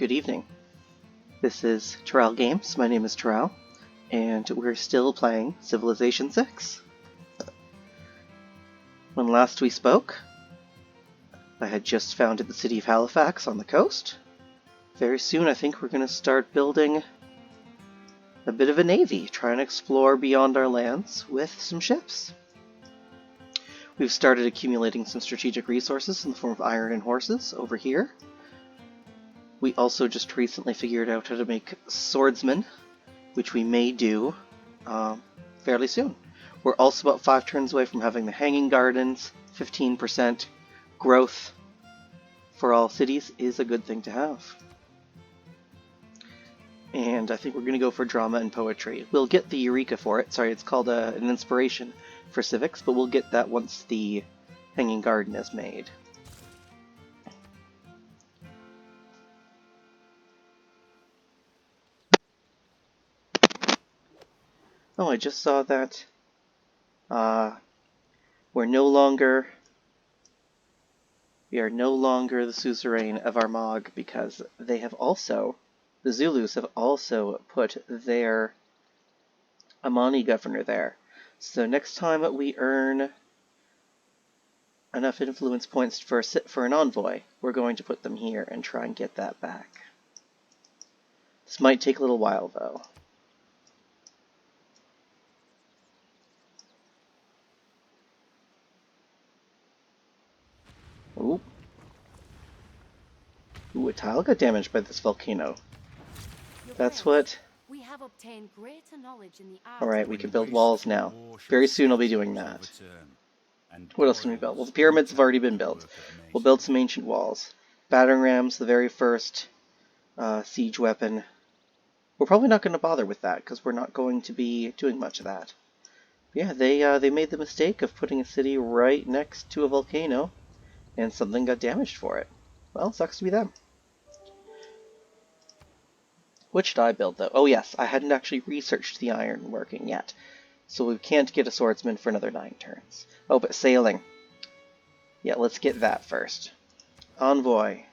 good evening. This is Terrell Games. My name is Terrell, and we're still playing Civilization 6. When last we spoke, I had just founded the city of Halifax on the coast. Very soon I think we're going to start building a bit of a navy, trying to explore beyond our lands with some ships. We've started accumulating some strategic resources in the form of iron and horses over here. We also just recently figured out how to make swordsmen, which we may do fairly soon. We're also about 5 turns away from having the Hanging Gardens. 15% growth for all cities is a good thing to have. And I think we're going to go for drama and poetry. We'll get the Eureka for it. Sorry, it's called an inspiration for civics, but we'll get that once the Hanging Garden is made. Oh, I just saw that we are no longer the suzerain of Armagh because the Zulus have also put their Amani governor there. So next time we earn enough influence points for an envoy, we're going to put them here and try and get that back. This might take a little while though. Ooh. Ooh, a tile got damaged by this volcano. That's what... We have obtained greater knowledge in the art. Alright, we can build walls now. Very soon I'll be doing that. What else can we build? Well, the pyramids have already been built. We'll build some ancient walls. Battering rams, the very first siege weapon. We're probably not going to bother with that, because we're not going to be doing much of that. But yeah, they made the mistake of putting a city right next to a volcano, and something got damaged for it. Well, sucks to be them. What should I build, though? Oh yes, I hadn't actually researched the iron working yet, so we can't get a swordsman for another 9 turns. Oh, but sailing. Yeah, let's get that first. Envoy.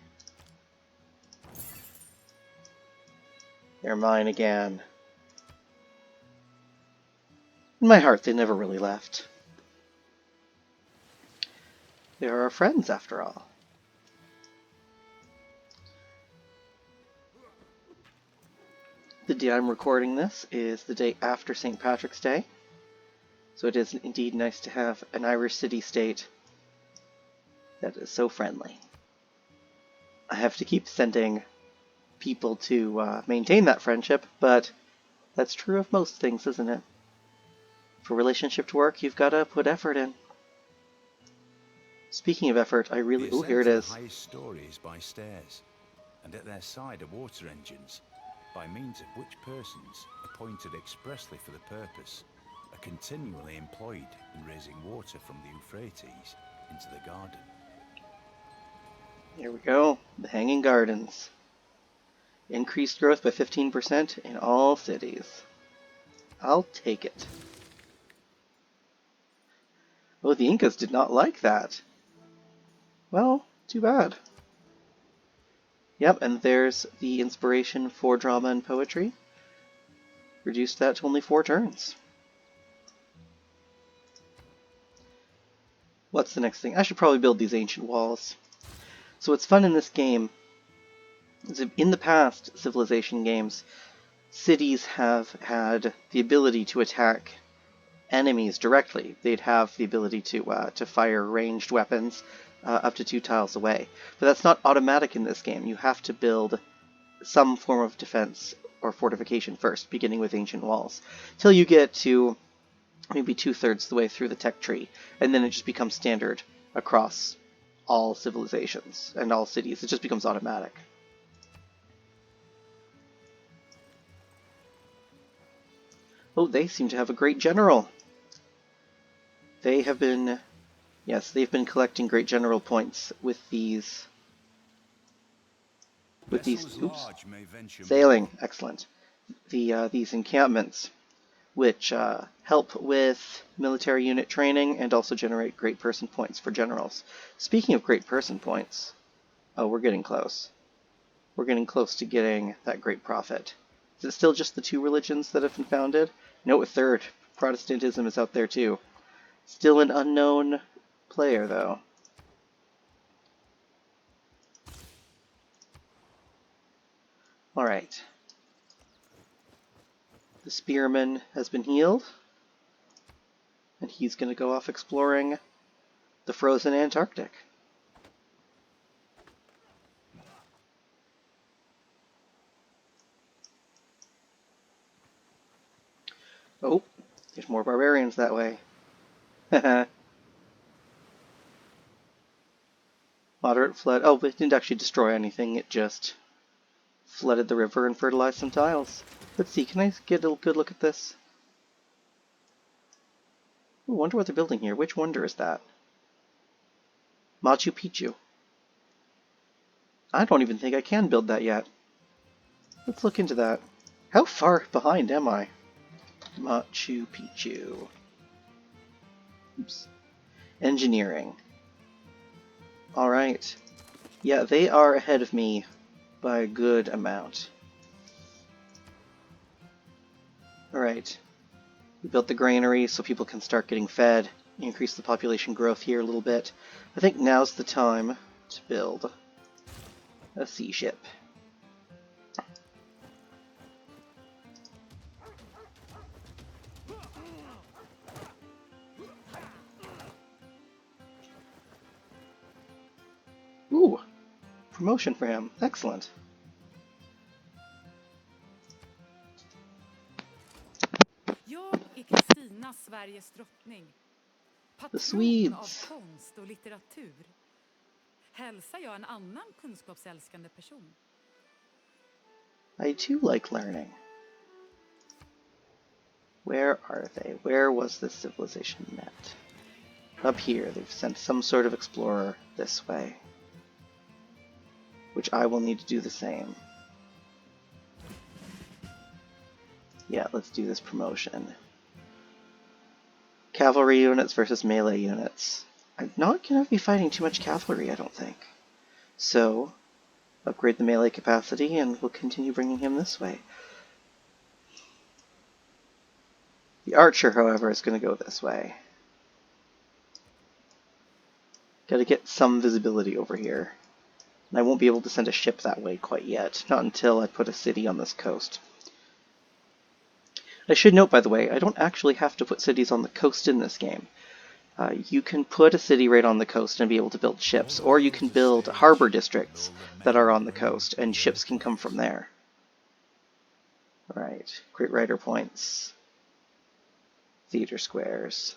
They're mine again. In my heart, they never really left. They're our friends, after all. The day I'm recording this is the day after St. Patrick's Day, so it is indeed nice to have an Irish city-state that is so friendly. I have to keep sending people to maintain that friendship, but that's true of most things, isn't it? For a relationship to work, you've got to put effort in. Speaking of effort, I really... Oh, here it is. The highest story is by stairs, and at their side are water engines, by means of which persons, appointed expressly for the purpose, are continually employed in raising water from the Euphrates into the garden. Here we go, the Hanging Gardens. Increased growth by 15% in all cities. I'll take it. Oh, the Incas did not like that. Well, too bad. Yep, and there's the inspiration for drama and poetry. Reduced that to only 4 turns. What's the next thing? I should probably build these ancient walls. So what's fun in this game is in the past Civilization games, cities have had the ability to attack enemies directly. They'd have the ability to fire ranged weapons up to 2 tiles away. But that's not automatic in this game. You have to build some form of defense or fortification first, beginning with ancient walls, till you get to maybe 2/3 the way through the tech tree, and then it just becomes standard across all civilizations and all cities. It just becomes automatic. Oh, they seem to have a great general. They have been... Yes, they've been collecting great general points with these... Oops. Sailing. Excellent. These encampments, which help with military unit training and also generate great person points for generals. Speaking of great person points... Oh, we're getting close. we're getting close to getting that great prophet. Is it still just the 2 religions that have been founded? No, a third. Protestantism is out there too. Still an unknown player, though. Alright. The spearman has been healed. And he's going to go off exploring the frozen Antarctic. Oh, there's more barbarians that way. Moderate flood. Oh, but it didn't actually destroy anything. It just flooded the river and fertilized some tiles. Let's see, can I get a good look at this? I wonder what they're building here. Which wonder is that? Machu Picchu. I don't even think I can build that yet. Let's look into that. How far behind am I? Machu Picchu. Oops. Engineering. Alright. Yeah, they are ahead of me by a good amount. Alright. We built the granary so people can start getting fed. Increase the population growth here a little bit. I think now's the time to build a sea ship. Ooh, promotion for him. Excellent. Jag är Kristina, Sveriges drottning. The Patron Swedes. av konst och litteratur. Hälsar jag en annan kunskapsälskande person. I too like learning. Where are they? Where was this civilization met? Up here, they've sent some sort of explorer this way. Which I will need to do the same. Yeah, let's do this promotion. Cavalry units versus melee units. I'm not going to be fighting too much cavalry, I don't think. So, upgrade the melee capacity and we'll continue bringing him this way. The archer, however, is going to go this way. Gotta get some visibility over here. And I won't be able to send a ship that way quite yet, not until I put a city on this coast. I should note, by the way, I don't actually have to put cities on the coast in this game. You can put a city right on the coast and be able to build ships, or you can build harbor districts that are on the coast, and ships can come from there. Alright, Great Rider points. Theater squares.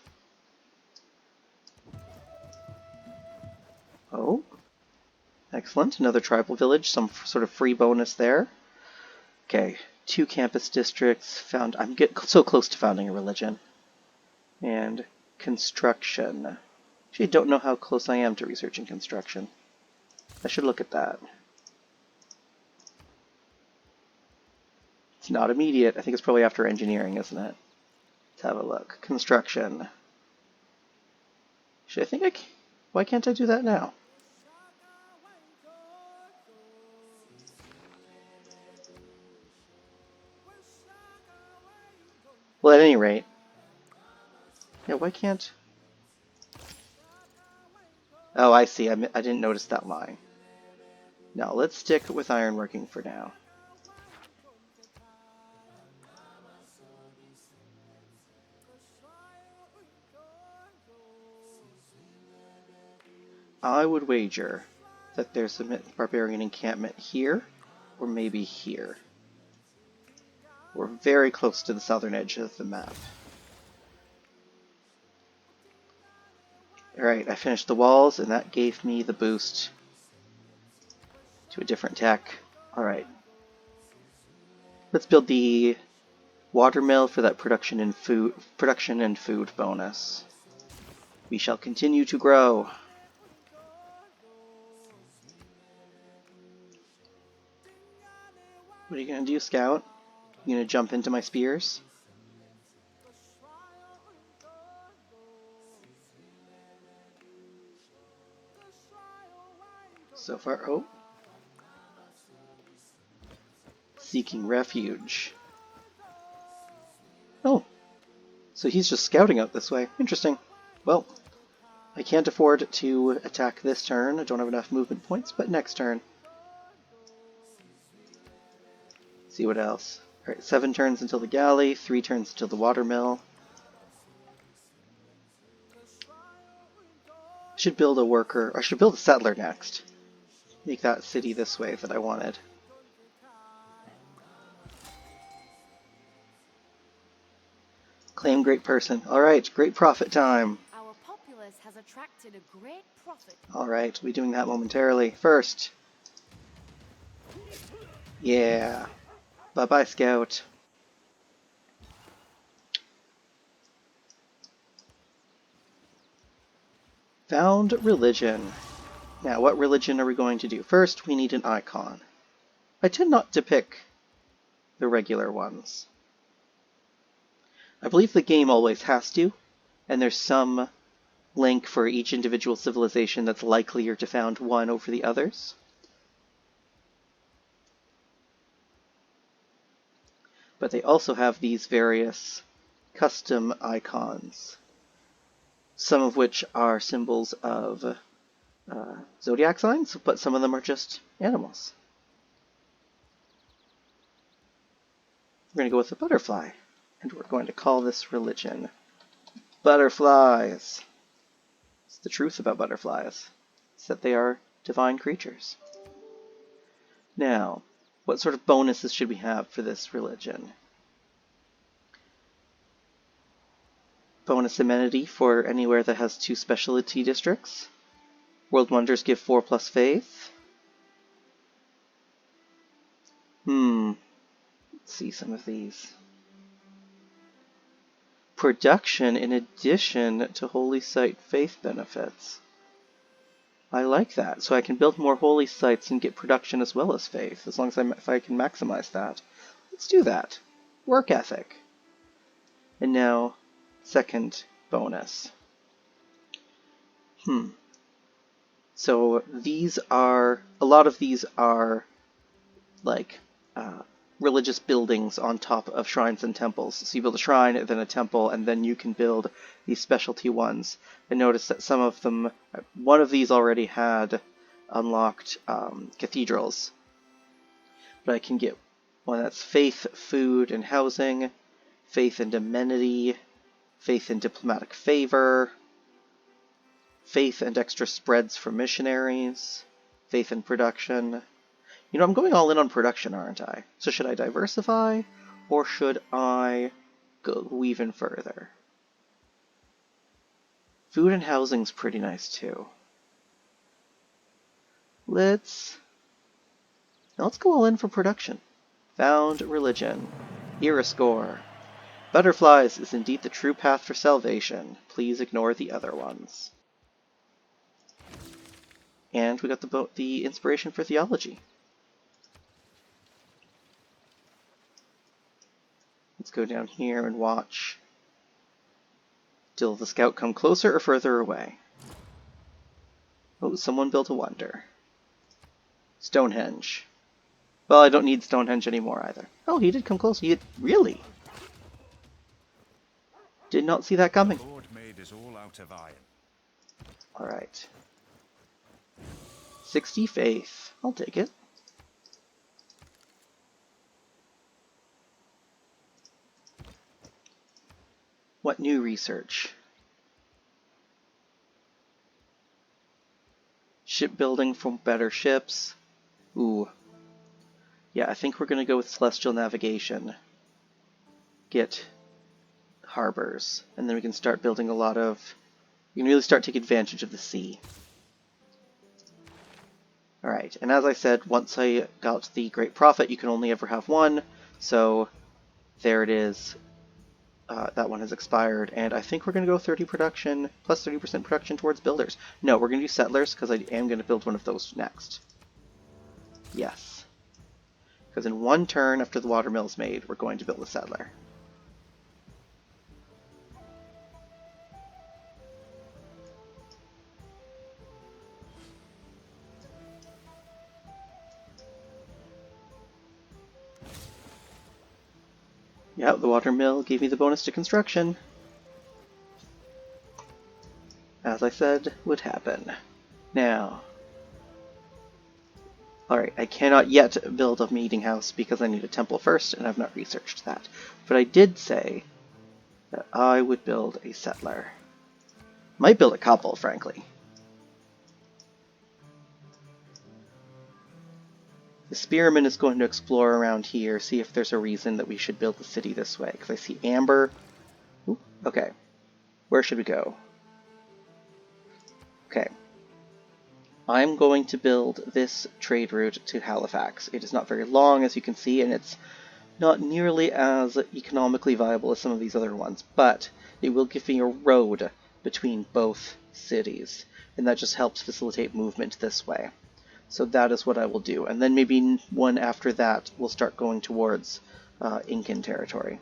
Oh, excellent. Another tribal village, some sort of free bonus there. Okay, 2 campus districts. I'm getting so close to founding a religion. And construction. Actually, I don't know how close I am to researching construction. I should look at that. It's not immediate. I think it's probably after engineering, isn't it? Let's have a look. Construction. Why can't I do that now? Well, at any rate. Yeah, why can't... Oh, I see. I didn't notice that line. No, let's stick with ironworking for now. I would wager that there's a barbarian encampment here, or maybe here. We're very close to the southern edge of the map. Alright, I finished the walls, and that gave me the boost to a different tech. Alright. Let's build the watermill for that production and food bonus. We shall continue to grow. What are you going to do, Scout? You going to jump into my spears? So far, oh. seeking refuge. Oh, so he's just scouting out this way. Interesting. Well, I can't afford to attack this turn. I don't have enough movement points, but next turn. See what else. Alright, 7 turns until the galley, 3 turns until the watermill. I should build a worker. I should build a settler next. Make that city this way that I wanted. Claim great person. Alright, great profit time. Our populace has attracted a great profit. Alright, we'll be doing that momentarily. First. Yeah. Bye-bye, Scout. Found religion. Now, what religion are we going to do? First, we need an icon. I tend not to pick the regular ones. I believe the game always has to, and there's some link for each individual civilization that's likelier to found one over the others. But they also have these various custom icons, some of which are symbols of zodiac signs, but some of them are just animals. We're going to go with the butterfly, and we're going to call this religion butterflies. It's the truth about butterflies. It's that they are divine creatures. Now, what sort of bonuses should we have for this religion? Bonus amenity for anywhere that has 2 specialty districts. World Wonders give 4+ faith. Let's see some of these. Production in addition to Holy Site faith benefits. I like that. So I can build more holy sites and get production as well as faith, as long as if I can maximize that. Let's do that. Work ethic. And now, second bonus. So these are, a lot of these are like religious buildings on top of shrines and temples. So you build a shrine, then a temple, and then you can build these specialty ones. I noticed that some of them, one of these already had unlocked cathedrals. But I can get one that's faith, food, and housing, faith and amenity, faith and diplomatic favor, faith and extra spreads for missionaries, faith and production. You know, I'm going all in on production, aren't I? So should I diversify, or should I go even further? Food and housing's pretty nice too. Let's go all in for production. Found religion. Iriscore. Butterflies is indeed the true path for salvation. Please ignore the other ones. And we got the inspiration for theology. Let's go down here and watch. Will the scout come closer or further away? Oh, someone built a wonder. Stonehenge. Well, I don't need Stonehenge anymore either. Oh, he did come close. Really? Did not see that coming. Lord made us all out of iron. Alright. 60 faith. I'll take it. What new research? Shipbuilding for better ships. Ooh. Yeah, I think we're going to go with celestial navigation. Get harbors. And then we can start building a lot of... We can really start taking advantage of the sea. Alright, and as I said, once I got the Great Prophet, you can only ever have one. So, there it is. That one has expired, and I think we're going to go 30 production, plus 30% production towards builders. No, we're going to do settlers, because I am going to build one of those next. Yes. Because in one turn after the watermill's made, we're going to build a settler. Yeah, the water mill gave me the bonus to construction. As I said would happen. Now, alright, I cannot yet build a meeting house because I need a temple first, and I've not researched that. But I did say that I would build a settler. Might build a couple, frankly. The spearman is going to explore around here, see if there's a reason that we should build the city this way, because I see amber. Ooh, okay. Where should we go? Okay. I'm going to build this trade route to Halifax. It is not very long, as you can see, and it's not nearly as economically viable as some of these other ones, but it will give me a road between both cities, and that just helps facilitate movement this way. So that is what I will do, and then maybe one after that will start going towards Incan territory.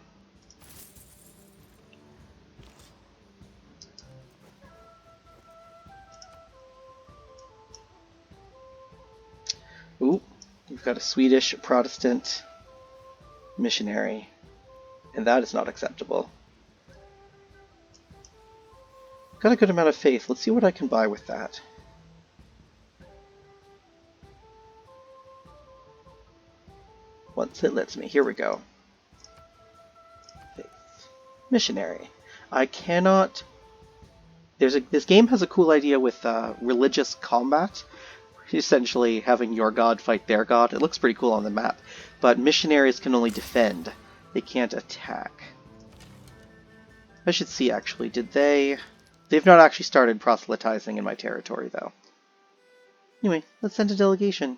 Ooh, we've got a Swedish Protestant missionary, and that is not acceptable. Got a good amount of faith. Let's see what I can buy with that. Once it lets me. Here we go. Faith. Missionary. I cannot... This game has a cool idea with religious combat. Essentially having your god fight their god. It looks pretty cool on the map. But missionaries can only defend. They can't attack. I should see, actually. Did they... They've not actually started proselytizing in my territory, though. Anyway, let's send a delegation.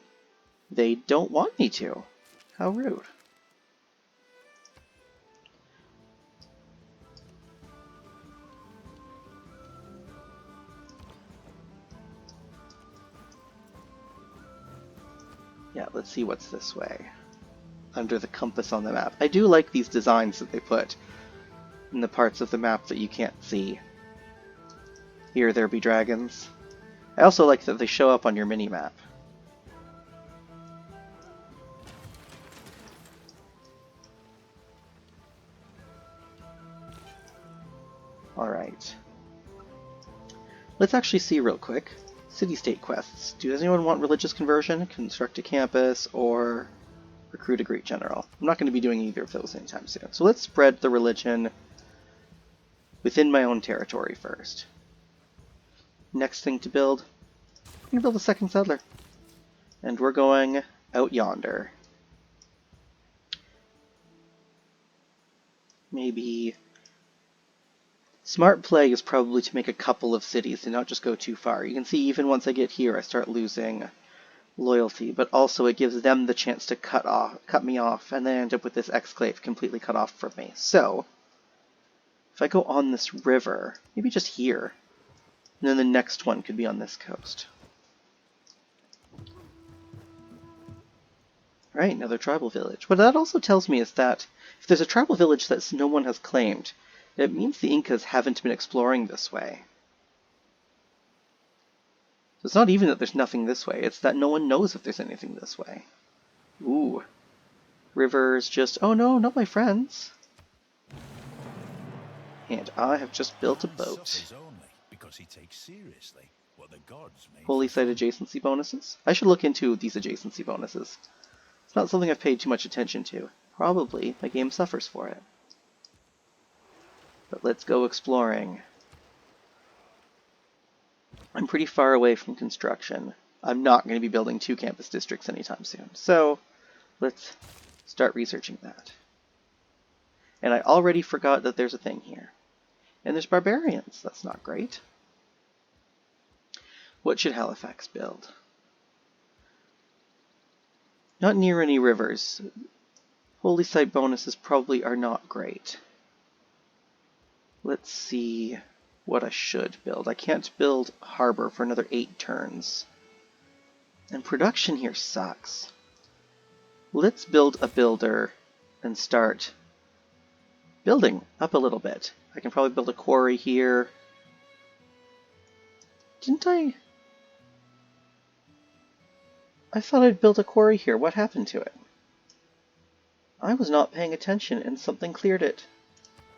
They don't want me to. How rude. Yeah, let's see what's this way. Under the compass on the map. I do like these designs that they put in the parts of the map that you can't see. Here there be dragons. I also like that they show up on your mini-map. Alright. Let's actually see real quick. City-state quests. Does anyone want religious conversion, construct a campus, or recruit a Greek general? I'm not going to be doing either of those anytime soon. So let's spread the religion within my own territory first. Next thing to build, I'm going to build a second settler. And we're going out yonder. Maybe... Smart play is probably to make a couple of cities and not just go too far. You can see even once I get here I start losing loyalty, but also it gives them the chance to cut me off, and then end up with this exclave completely cut off from me. So, if I go on this river, maybe just here, and then the next one could be on this coast. Right, another tribal village. What that also tells me is that if there's a tribal village that no one has claimed, it means the Incas haven't been exploring this way. So it's not even that there's nothing this way, it's that no one knows if there's anything this way. Ooh. Rivers just... Oh no, not my friends. And I have just built a boat. Only because he takes seriously what the gods made. Holy site adjacency bonuses? I should look into these adjacency bonuses. It's not something I've paid too much attention to. Probably my game suffers for it. But let's go exploring. I'm pretty far away from construction. I'm not going to be building 2 campus districts anytime soon. So let's start researching that. And I already forgot that there's a thing here. And there's barbarians. That's not great. What should Halifax build? Not near any rivers. Holy site bonuses probably are not great. Let's see what I should build. I can't build harbor for another 8 turns. And production here sucks. Let's build a builder and start building up a little bit. I can probably build a quarry here. Didn't I? I thought I'd built a quarry here. What happened to it? I was not paying attention and something cleared it.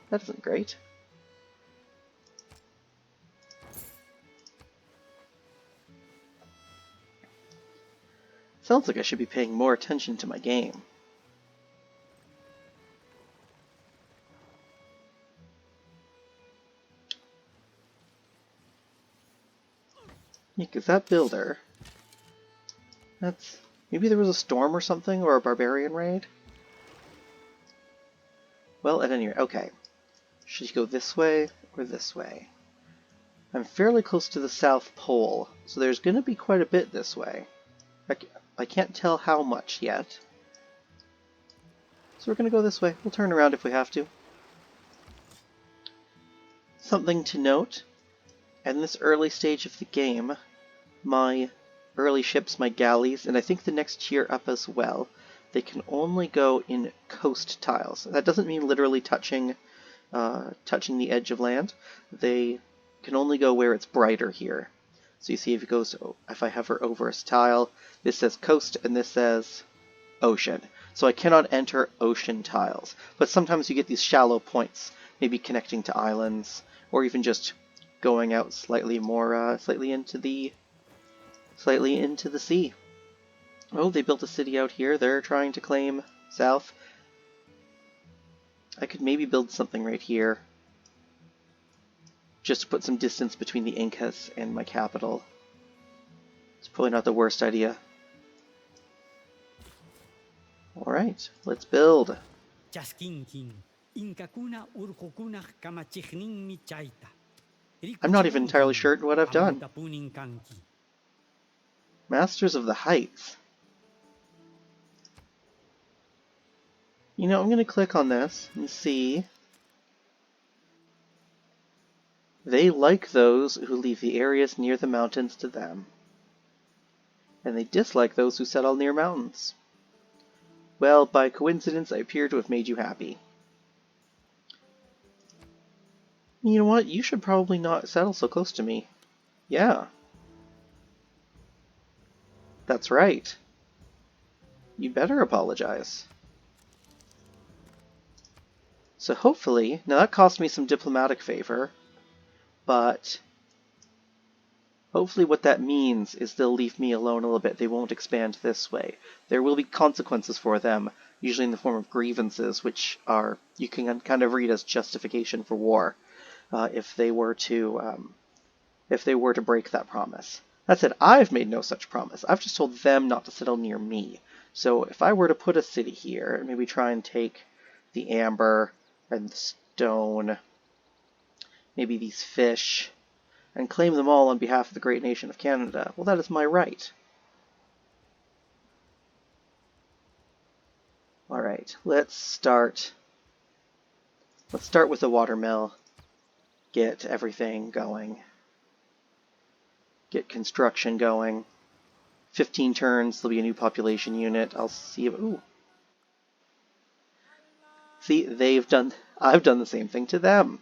That isn't great. Sounds like I should be paying more attention to my game. Yeah, 'cause that builder... That's... Maybe there was a storm or something, or a barbarian raid? Well, at any rate, okay. Should you go this way or this way? I'm fairly close to the South Pole, so there's going to be quite a bit this way. I can't tell how much yet. So we're going to go this way. We'll turn around if we have to. Something to note, in this early stage of the game, my early ships, my galleys, and I think the next tier up as well, they can only go in coast tiles. That doesn't mean literally touching the edge of land. They can only go where it's brighter here. So you see if I hover over a tile, this says coast and this says ocean. So I cannot enter ocean tiles. But sometimes you get these shallow points, maybe connecting to islands, or even just going out slightly into the sea. Oh, they built a city out here. They're trying to claim south. I could maybe build something right here, just to put some distance between the Incas and my capital. It's probably not the worst idea. Alright, let's build. I'm not even entirely sure what I've done. Masters of the Heights. You know, I'm going to click on this and see. They like those who leave the areas near the mountains to them, and they dislike those who settle near mountains. Well, by coincidence, I appear to have made you happy. You know what? You should probably not settle so close to me. Yeah. That's right. You better apologize. So hopefully, now that cost me some diplomatic favor, but hopefully what that means is they'll leave me alone a little bit. They won't expand this way. There will be consequences for them, usually in the form of grievances, which are, you can kind of read as justification for war, if they were to break that promise. That said, I've made no such promise. I've just told them not to settle near me. So if I were to put a city here, and maybe try and take the amber and the stone, maybe these fish, and claim them all on behalf of the great nation of Canada, well, that is my right. Alright, let's start with the watermill, get everything going, get construction going. 15 turns, there'll be a new population unit. I'll see if, ooh. See, I've done the same thing to them.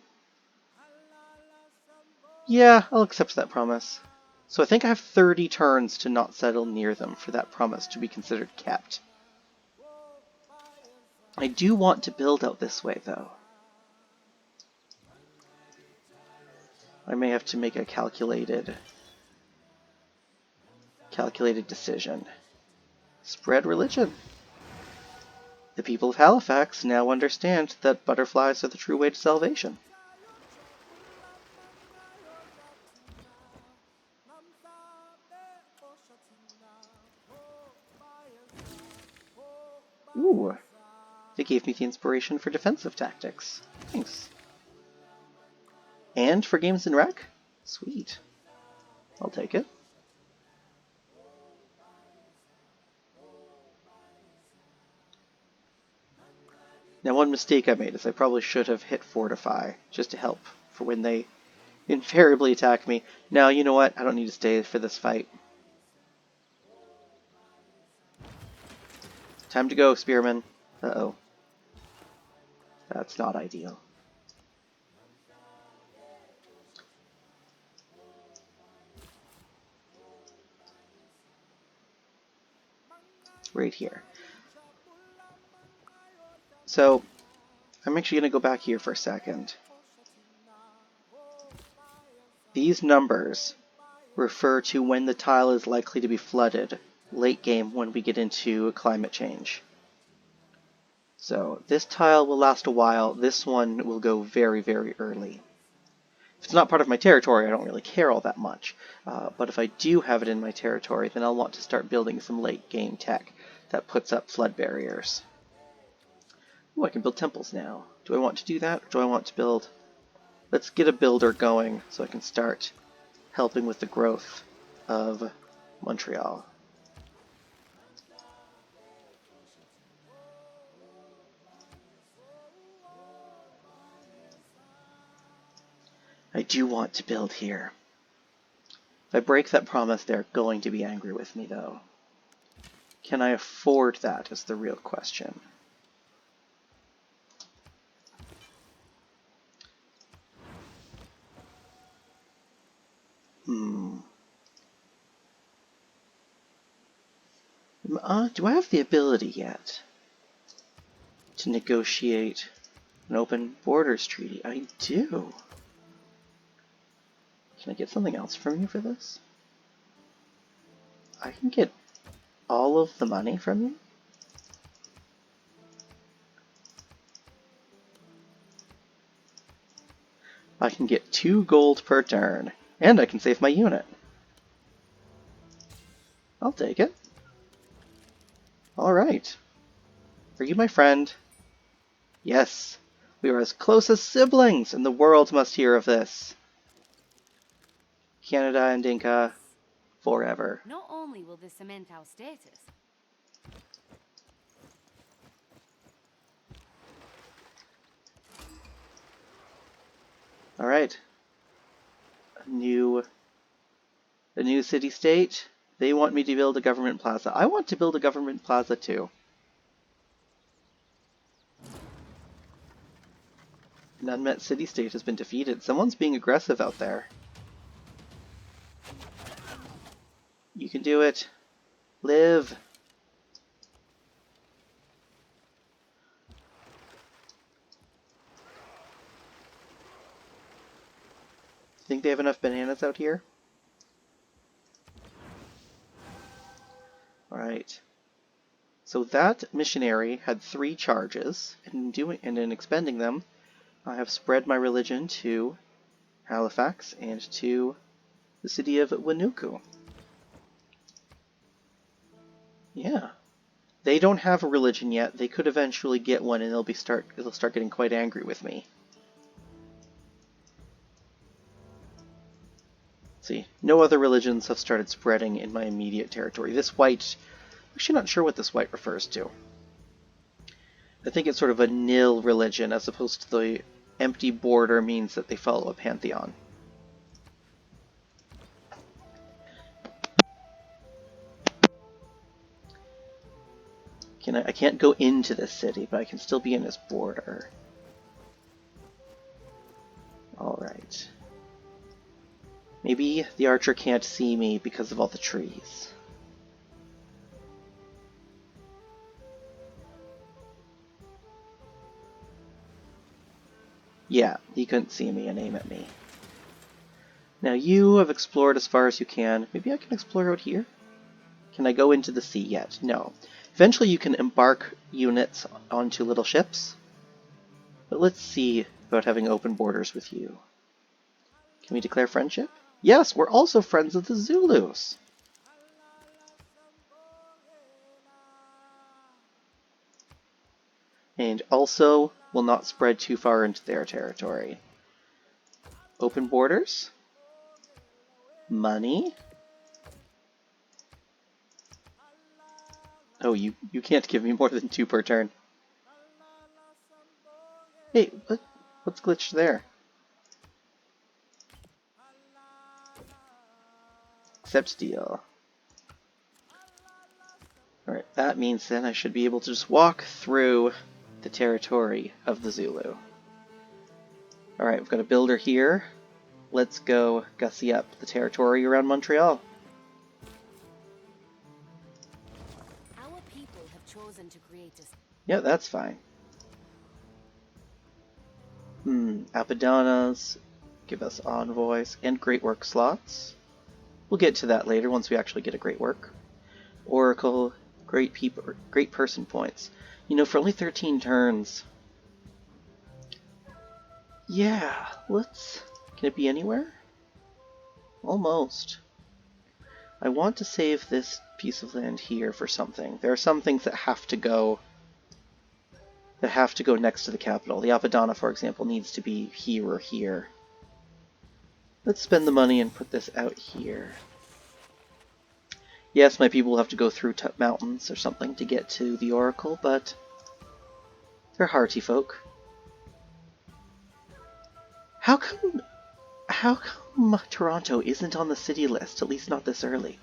Yeah, I'll accept that promise. So I think I have 30 turns to not settle near them for that promise to be considered kept. I do want to build out this way, though. I may have to make a calculated decision. Spread religion. The people of Halifax now understand that butterflies are the true way to salvation. Ooh, they gave me the inspiration for defensive tactics. Thanks. And for games in rec? Sweet. I'll take it. Now, one mistake I made is I probably should have hit Fortify, just to help for when they invariably attack me. Now, you know what? I don't need to stay for this fight. Time to go, Spearman. Uh-oh. That's not ideal. Right here. So, I'm actually going to go back here for a second. These numbers refer to when the tile is likely to be flooded, late game when we get into climate change. So, this tile will last a while, this one will go very, very early. If it's not part of my territory, I don't really care all that much. But if I do have it in my territory, then I'll want to start building some late game tech that puts up flood barriers. Ooh, I can build temples now. Do I want to do that, or do I want to build... Let's get a builder going so I can start helping with the growth of Montreal. I do want to build here. If I break that promise, they're going to be angry with me, though. Can I afford that is the real question. Do I have the ability yet to negotiate an open borders treaty? I do. Can I get something else from you for this? I can get all of the money from you? I can get 2 gold per turn, and I can save my unit. I'll take it. Alright. Are you my friend? Yes. We are as close as siblings, and the world must hear of this. Canada and Inca, forever. Not only will this cement our status, Alright. A new city-state. They want me to build a government plaza. I want to build a government plaza too. An unmet city-state has been defeated. Someone's being aggressive out there. You can do it. Live. Think they have enough bananas out here? Alright. So that missionary had 3 charges, and in expending them, I have spread my religion to Halifax and to the city of Wanuku. Yeah. They don't have a religion yet. They could eventually get one, and they'll start getting quite angry with me. See, no other religions have started spreading in my immediate territory. This white, I'm actually not sure what this white refers to. I think it's sort of a nil religion, as opposed to the empty border means that they follow a pantheon. I can't go into this city, but I can still be in this border. Alright. Maybe the archer can't see me because of all the trees. Yeah, he couldn't see me and aim at me. Now you have explored as far as you can. Maybe I can explore out here? Can I go into the sea yet? No. Eventually you can embark units onto little ships. But let's see about having open borders with you. Can we declare friendship? Yes, we're also friends of the Zulus. And also will not spread too far into their territory. Open borders. Money. Oh, you can't give me more than 2 per turn. Hey, what's glitched there? Accept deal. Alright, that means then I should be able to just walk through the territory of the Zulu. Alright, we've got a builder here. Let's go gussy up the territory around Montreal. our people have chosen to create a... Yeah, that's fine. Apidanas give us envoys and great work slots. We'll get to that later once we actually get a great work. Oracle, great person points. You know, for only 13 turns. Yeah, can it be anywhere? Almost. I want to save this piece of land here for something. There are some things that have to go next to the capital. The Apadana, for example, needs to be here or here. Let's spend the money and put this out here. Yes, my people will have to go through mountains or something to get to the Oracle, but they're hearty folk. How come Toronto isn't on the city list, at least not this early?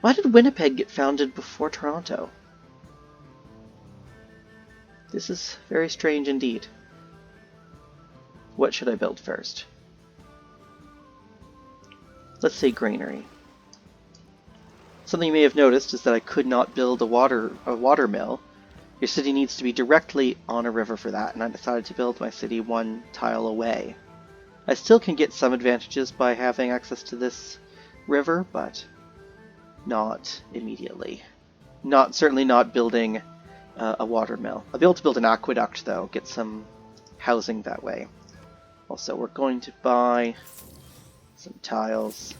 Why did Winnipeg get founded before Toronto? This is very strange indeed. What should I build first? Let's say granary. Something you may have noticed is that I could not build a water mill. Your city needs to be directly on a river for that, and I decided to build my city one tile away. I still can get some advantages by having access to this river, but not immediately. Certainly not building a water mill. I'll be able to build an aqueduct though, get some housing that way. Also, we're going to buy some tiles.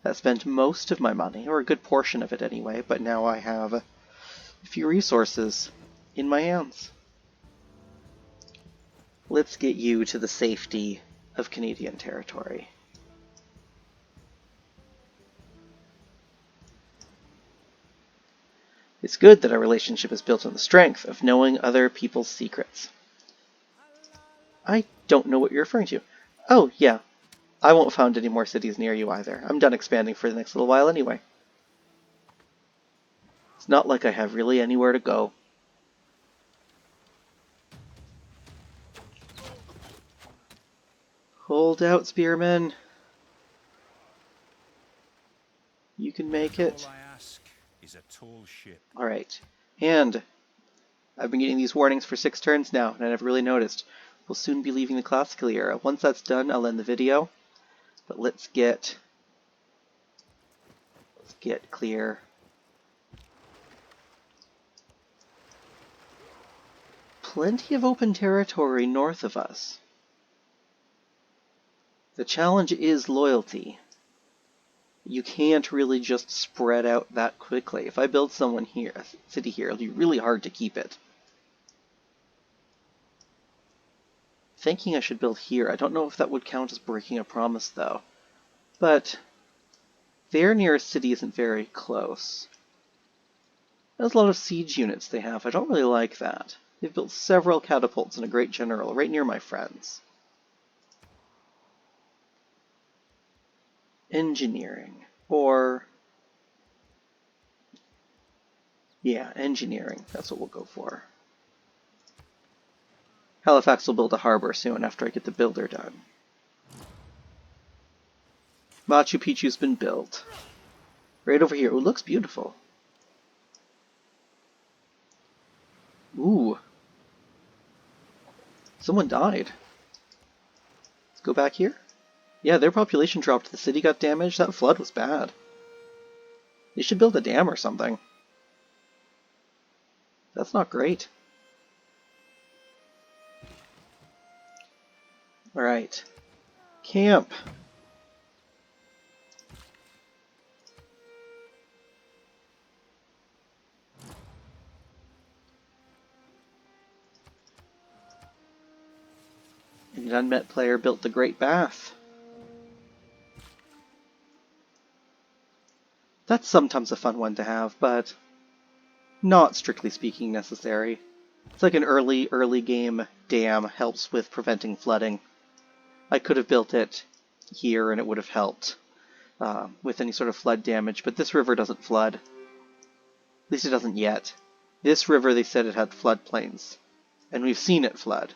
That spent most of my money, or a good portion of it anyway, but now I have a few resources in my hands. Let's get you to the safety of Canadian territory. It's good that our relationship is built on the strength of knowing other people's secrets. I don't know what you're referring to. Oh, yeah. I won't found any more cities near you either. I'm done expanding for the next little while anyway. It's not like I have really anywhere to go. Hold out, spearmen. You can make it. All I ask is a tall ship. Alright. And I've been getting these warnings for 6 turns now, and I never really noticed. We'll soon be leaving the classical era. Once that's done, I'll end the video. But let's get clear. Plenty of open territory north of us. The challenge is loyalty. You can't really just spread out that quickly. If I build a city here, it'll be really hard to keep it. Thinking I should build here. I don't know if that would count as breaking a promise, though. But their nearest city isn't very close. There's a lot of siege units they have. I don't really like that. They've built several catapults and a great general right near my friends. Engineering. Yeah, engineering. That's what we'll go for. Halifax will build a harbor soon after I get the builder done. Machu Picchu's been built. Right over here. Ooh, looks beautiful. Ooh. Someone died. Let's go back here. Yeah, their population dropped. The city got damaged. That flood was bad. They should build a dam or something. That's not great. Alright. Camp. An unmet player built the Great Bath. That's sometimes a fun one to have, but not strictly speaking necessary. It's like an early game dam helps with preventing flooding. I could have built it here and it would have helped with any sort of flood damage, but this river doesn't flood. At least it doesn't yet. This river, they said it had floodplains, and we've seen it flood.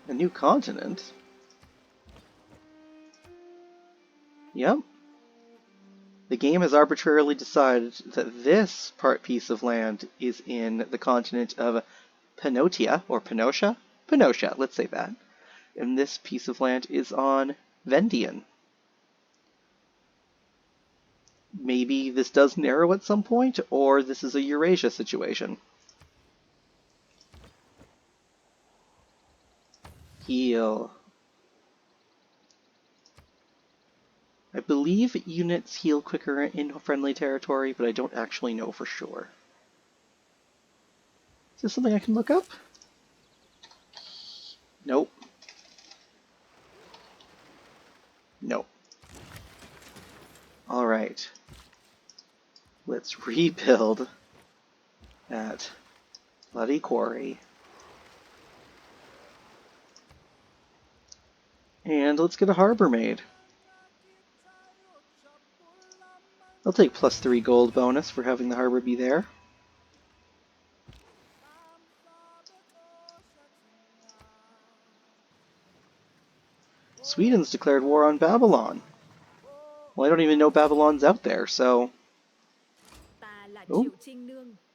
A new continent? Yep. The game has arbitrarily decided that this piece of land is in the continent of Penotia, or Penotia? Penotia, let's say that. And this piece of land is on Vendian. Maybe this does narrow at some point, or this is a Eurasia situation. Heal. I believe units heal quicker in friendly territory, but I don't actually know for sure. Is this something I can look up? Nope. Nope. Alright. Let's rebuild at Bloody Quarry. And let's get a harbor made. I'll take +3 gold bonus for having the harbor be there. Sweden's declared war on Babylon. Well, I don't even know Babylon's out there, so... Oh,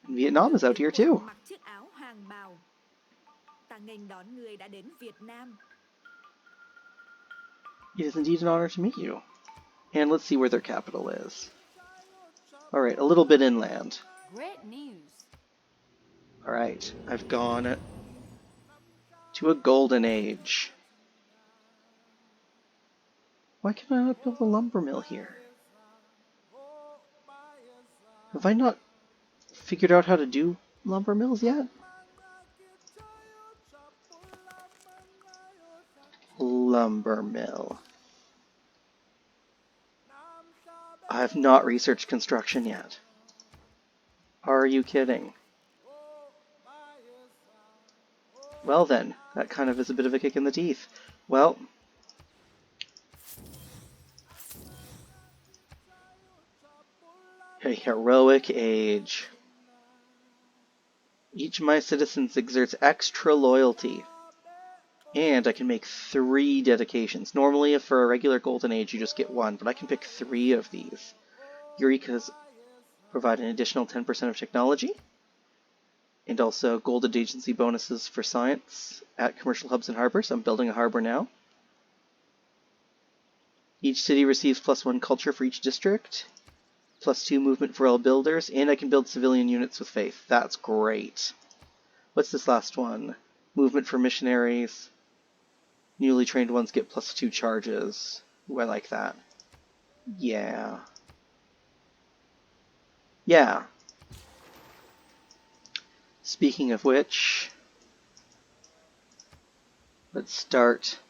Vietnam is out here too. It is indeed an honor to meet you. And let's see where their capital is. Alright, a little bit inland. Great news. Alright, I've gone to a golden age. Why can I not build a lumber mill here? Have I not figured out how to do lumber mills yet? Lumber mill. I have not researched construction yet. Are you kidding? Well then, that kind of is a bit of a kick in the teeth. Well, a heroic age. Each of my citizens exerts extra loyalty. And I can make 3 dedications. Normally, for a regular golden age, you just get 1, but I can pick 3 of these. Eureka's provide an additional 10% of technology, and also golden agency bonuses for science at commercial hubs and harbors. I'm building a harbor now. Each city receives +1 culture for each district, +2 movement for all builders, and I can build civilian units with faith. That's great. What's this last one? Movement for missionaries. Newly trained ones get +2 charges. Ooh, I like that. Yeah. Yeah. Speaking of which, let's start.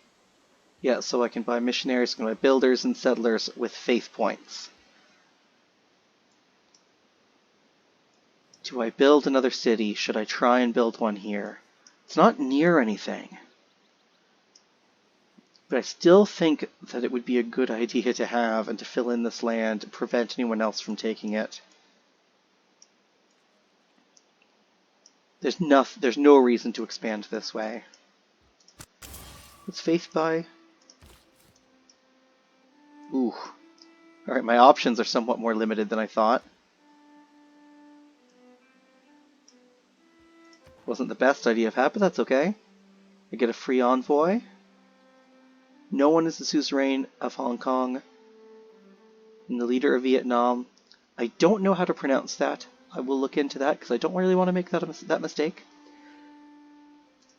Yeah, so I can buy missionaries, I can buy builders and settlers with faith points. Do I build another city? Should I try and build one here? It's not near anything. But I still think that it would be a good idea to have and to fill in this land to prevent anyone else from taking it. There's no reason to expand this way. Let's faith buy. Ooh. Alright, my options are somewhat more limited than I thought. Wasn't the best idea I've had, but that's okay. I get a free envoy. No one is the suzerain of Hong Kong. And the leader of Vietnam. I don't know how to pronounce that. I will look into that because I don't really want to make that mistake.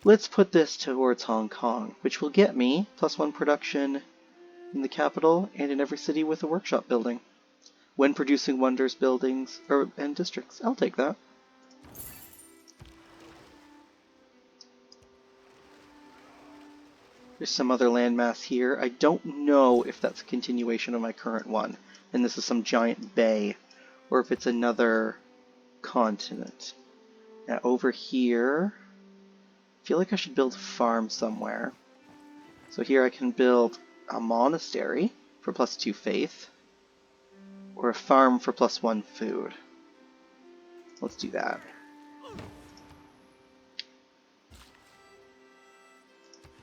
Let's put this towards Hong Kong, which will get me +1 production in the capital and in every city with a workshop building. When producing wonders, buildings, and districts. I'll take that. There's some other landmass here. I don't know if that's a continuation of my current one, and this is some giant bay, or if it's another continent. Now over here, I feel like I should build a farm somewhere. So here I can build a monastery for +2 faith, or a farm for +1 food. Let's do that.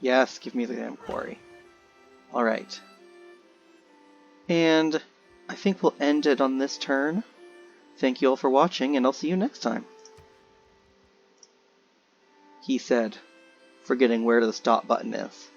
Yes, give me the damn quarry. Alright. And I think we'll end it on this turn. Thank you all for watching, and I'll see you next time. He said, forgetting where the stop button is.